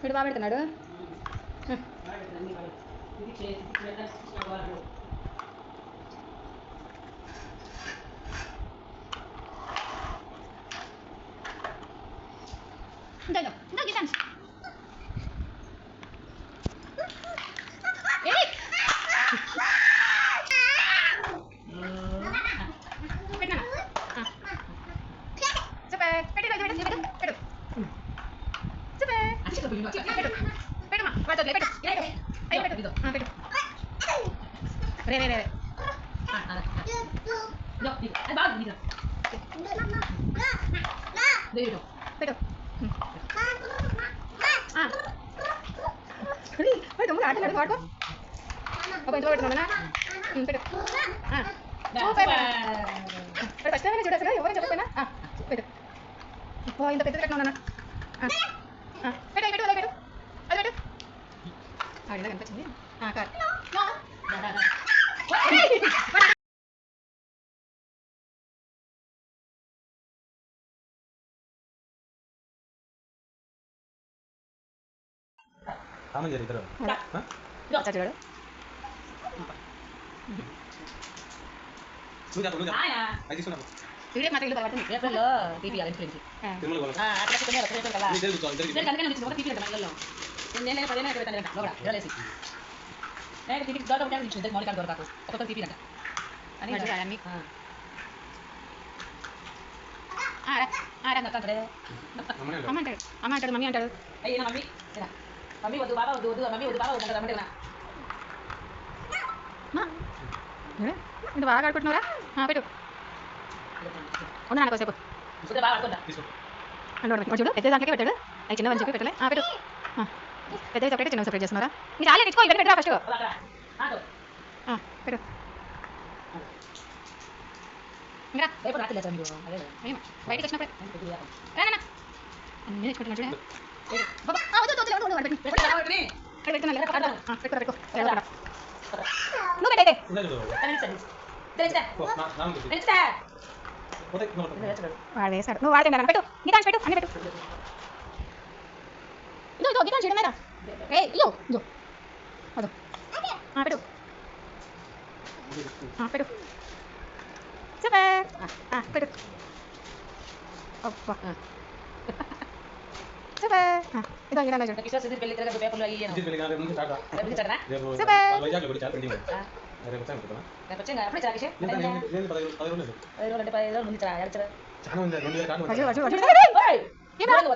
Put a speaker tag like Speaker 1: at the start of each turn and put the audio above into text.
Speaker 1: వీడు బాగా పెడుతున్నాడు. ఆటలాడు వాడుకో ఒక ఇంట్లో పెడుతున్నాను ఫస్ట్ టైం చూడచ్చు కదా ఎవరైనా చెప్పకపోయినా పెట్టు ఇంత పెద్ద పెట్టినా పెట్టు పెట్టు అదే పెట్టు అది పెట్టు ఆడిలా కనిపించింది చూడు వీడియో మాత్రం తర్వాత ఏప్రిల్లో టీపీ ఇన్ఫ్లుయెన్స్ నేను 10 లోపల నేను టీపీ దొరక ఉంటాను మౌలిక దొరకకు ఒక్కొక్క టీపీ అంట అని అమ్మ అంటాడు మమ్మీ అంటాడు అయ్యా మమ్మీ మమ్మీ వద్దు బాబా వద్దు వద్దు మమ్మీ వద్దు బాబా వద్దు అంటారు ఇంత బాగా ఆడుకుంటున్నారా పెట్టు ఉన్నా కోసేపు చూడు పెద్ద దాంట్లోకి పెట్టాడు అవి చిన్న మంచి పెట్టలే పెట్టు పెద్ద సపరేట్ చిన్న సపరేట్ చేస్తున్నారా మీరు ఆలే తెచ్చుకో ఇక్కడ పెట్టరా ఫస్ట్ పెట్టు ఇంకా బయటకు వచ్చినప్పుడు అన్నీ తెచ్చుకుంటున్నాడు నువ్వు పెట్టయితే వాడు వేస్తాడు నువ్వు వాడితే పెట్టు గీతాంశ పెట్టు అన్ని పెట్టు ఇదో గీతాంశ చేయడం లేదా ఇదో ఇదో అదో పెట్టు పెట్టు సూపర్ పెట్టు అబ్బా సూపర్ ఇదో ఇలా చూడు కిషోర్ సుధీర్ పెళ్లి తిరగదు పేపర్లో అయ్యాను సుధీర్ పెళ్లి కాదు ముందు చాటా పెళ్లి చాటరా సూపర్ వైజాగ్ లో కూడా చాలా పెండింగ్ అరే వచ్చాను కదా నేను వచ్చాను అప్పుడే చాకిషే నేను 10 రోజులు అంటే 10 రోజులు ముందు చారా చాలా ఉంది 2000 కాదు